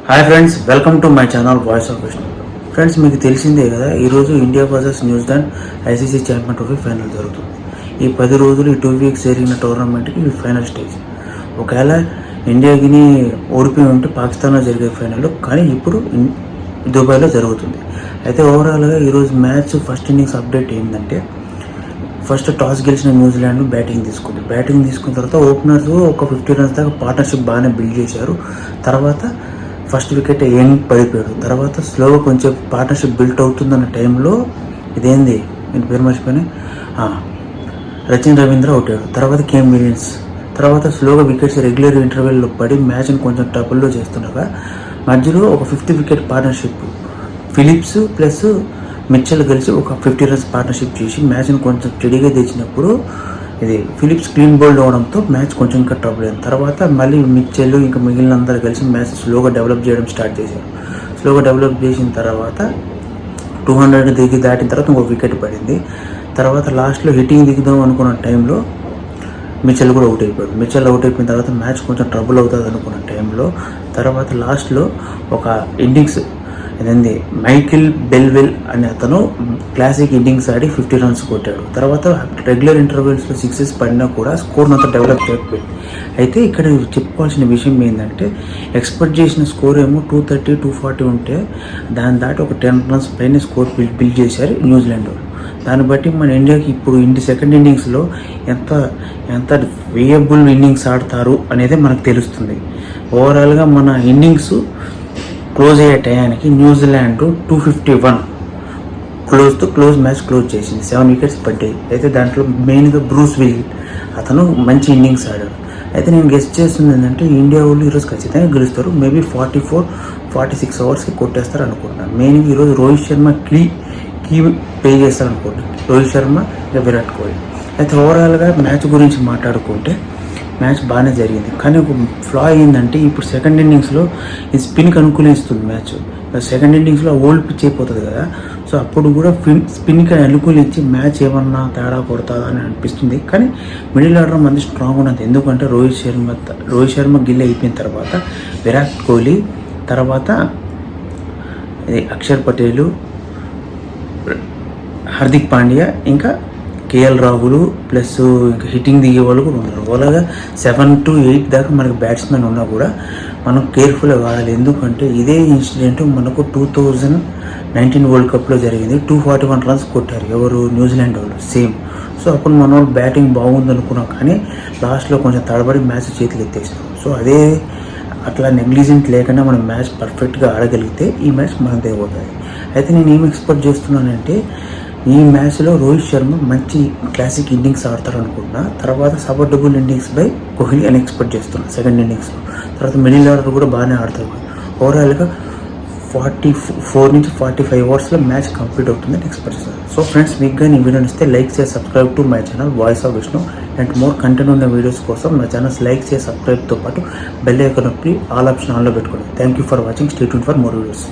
Hi friends, welcome to my channel voice of Vishnu. Friends, మీకు తెలిసిందే కదా, ఈరోజు India versus New Zealand ICC champion trophy final జరుగుతుంది. ఈ 10 రోజులు ఈ 2 వీక్స్ జరిగిన టోర్నమెంట్కి ఇది ఫైనల్ స్టేజ్. ఒకవేళ ఇండియాకి ఓడిపోయి ఉంటే పాకిస్తాన్లో జరిగే ఫైనల్, కానీ ఇప్పుడు దుబాయ్లో జరుగుతుంది. అయితే ఓవరాల్గా ఈరోజు మ్యాచ్ ఫస్ట్ ఇన్నింగ్స్ అప్డేట్ ఏంటంటే, ఫస్ట్ టాస్ గెలిచిన న్యూజిలాండ్ బ్యాటింగ్ తీసుకున్న తర్వాత ఓపెనర్స్ ఒక 50 runs దాకా పార్ట్నర్షిప్ బాగానే బిల్డ్ చేశారు. తర్వాత ఫస్ట్ వికెట్ పడిపోయాడు. తర్వాత స్లోగా కొంచెం పార్ట్నర్షిప్ బిల్ట్ అవుతుందన్న టైంలో ఇదేంది నేను పేరు మర్చిపోయినా, రచిన్ రవీంద్ర అవుట్ అయ్యాడు. తర్వాత కేమ్ విలియమ్స్. తర్వాత స్లోగా వికెట్స్ రెగ్యులర్ ఇంటర్వెల్లో పడి మ్యాచ్ని కొంచెం ట్రబుల్లో చేస్తుండగా మధ్యలో ఒక 5th wicket partnership Phillips plus Mitchell కలిసి ఒక 50 runs పార్ట్నర్షిప్ చేసి మ్యాచ్ని కొంచెం స్టడీగా తెచ్చినప్పుడు ఇది ఫిలిప్స్ క్లీన్ బౌల్డ్ అవడంతో మ్యాచ్ కొంచెం ఇంకా ట్రబుల్ అయింది. తర్వాత మళ్ళీ మిచెల్ ఇంకా మిగిలిన అందరూ కలిసి మ్యాచ్ స్లోగా డెవలప్ చేయడం స్టార్ట్ చేశారు. స్లోగా డెవలప్ చేసిన తర్వాత 200 దాటిన తర్వాత ఇంకో వికెట్ పడింది. తర్వాత లాస్ట్లో హిట్టింగ్ దిగుదాం అనుకున్న టైంలో మిచెల్ కూడా అవుట్ అయిపోయాడు. మిచెల్ అవుట్ అయిపోయిన తర్వాత మ్యాచ్ కొంచెం ట్రబుల్ అవుతుంది అనుకున్న టైంలో తర్వాత లాస్ట్లో ఒక ఇన్నింగ్స్ ఇదండి మైకిల్ బెల్వెల్ అనే అతను క్లాసిక్ ఇన్నింగ్స్ ఆడి 50 runs కొట్టాడు. తర్వాత రెగ్యులర్ ఇంటర్వెల్స్లో 6 పడినా కూడా స్కోర్ని అంతా డెవలప్ చేయకపోయింది. అయితే ఇక్కడ చెప్పుకోవాల్సిన విషయం ఏంటంటే, ఎక్స్పెక్ట్ చేసిన స్కోర్ ఏమో 230, 240 ఉంటే దాని దాటి ఒక 10 runs పైన స్కోర్ బిల్డ్ చేశారు న్యూజిలాండ్ వాళ్ళు. దాన్ని బట్టి మన ఇండియాకి ఇప్పుడు సెకండ్ ఇన్నింగ్స్లో ఎంత వేయబుల్ ఇన్నింగ్స్ ఆడతారు అనేది మనకు తెలుస్తుంది. ఓవరాల్గా మన ఇన్నింగ్స్ క్లోజ్ అయ్యే టయానికి న్యూజిలాండ్ 251 క్లోజ్ మ్యాచ్ క్లోజ్ చేసింది. 7 wickets పడ్డాయి. అయితే దాంట్లో మెయిన్గా బ్రూస్ విల్ అతను మంచి ఇన్నింగ్స్ ఆడాడు. అయితే నేను గెస్ట్ చేస్తుంది ఏంటంటే, ఇండియా వాళ్ళు ఈరోజు ఖచ్చితంగా గెలుస్తారు. మేబీ 44-46 అవర్స్కి కొట్టేస్తారు అనుకుంటున్నాను. మెయిన్గా ఈరోజు రోహిత్ శర్మ కీ ప్లే చేస్తారు అనుకుంటున్నాను. రోహిత్ శర్మ ఇంకా విరాట్ కోహ్లీ. అయితే ఓవరాల్గా మ్యాచ్ గురించి మాట్లాడుకుంటే మ్యాచ్ బాగానే జరిగింది. కానీ ఒక ఫ్లా ఏంటంటే, ఇప్పుడు సెకండ్ ఇన్నింగ్స్లో ఈ స్పిన్కి అనుకూలిస్తుంది మ్యాచ్. సెకండ్ ఇన్నింగ్స్లో ఓల్డ్ పిచ్ అయిపోతుంది కదా, సో అప్పుడు కూడా స్పిన్కి అనుకూలించి మ్యాచ్ ఏమన్నా తేడా కొడతాదా అని అనిపిస్తుంది. కానీ మిడిల్ ఆర్డర్ మంది స్ట్రాంగ్ ఉన్నది. ఎందుకంటే రోహిత్ శర్మ గిల్ అయిపోయిన తర్వాత విరాట్ కోహ్లీ, తర్వాత అక్షర్ పటేల్, హార్దిక్ పాండ్యా, ఇంకా కేఎల్ రాహుల్ ప్లస్ ఇంకా హిట్టింగ్ దిగే వాళ్ళు కూడా ఉన్నారు. అలాగా 7 to 8 దాకా మనకు బ్యాట్స్మెన్ ఉన్నా కూడా మనం కేర్ఫుల్గా వాడాలి. ఎందుకంటే ఇదే ఇన్సిడెంట్ మనకు 2019 వరల్డ్ కప్లో జరిగింది. 241 runs కొట్టారు ఎవరు, న్యూజిలాండ్ వాళ్ళు సేమ్. సో అప్పుడు మన వాళ్ళు బ్యాటింగ్ బాగుంది అనుకున్నాం, కానీ లాస్ట్లో కొంచెం తడబడి మ్యాచ్ చేతులు ఎత్తేసాం. సో అదే అట్లా నెగ్లిజెంట్ లేకుండా మనం మ్యాచ్ పర్ఫెక్ట్గా ఆడగలిగితే ఈ మ్యాచ్ మనదే అవుతుంది. అయితే నేను ఏం ఎక్స్పెక్ట్ చేస్తున్నానంటే, ఈ మ్యాచ్లో రోహిత్ శర్మ మంచి క్లాసిక్ ఇన్నింగ్స్ ఆడతారు అనుకుంటున్నా. తర్వాత సబర్డబుల్ ఇన్నింగ్స్ బై కోహ్లీ అని ఎక్స్పెక్ట్ చేస్తున్నాను సెకండ్ ఇన్నింగ్స్లో. తర్వాత మిడిల్ ఆర్డర్ కూడా బాగానే ఆడతారు. ఓవరాల్గా 44 నుంచి 45 అవర్స్లో మ్యాచ్ కంప్లీట్ అవుతుందని ఎక్స్పెక్ట్ చేస్తాను. సో ఫ్రెండ్స్, మీకు కానీ ఈ వీడియోని ఇస్తే లైక్ చేసి subscribe to my channel voice of Vishnu. And more content ఉన్న వీడియోస్ కోసం నా ఛానల్స్ లైక్ చేసి సబ్స్క్రైబ్తో పాటు బెల్ ఐకాన్ నొక్కి ఆల్ ఆప్షన్ ఆన్లో పెట్టుకోండి. Thank you for watching. Stay tune for more videos.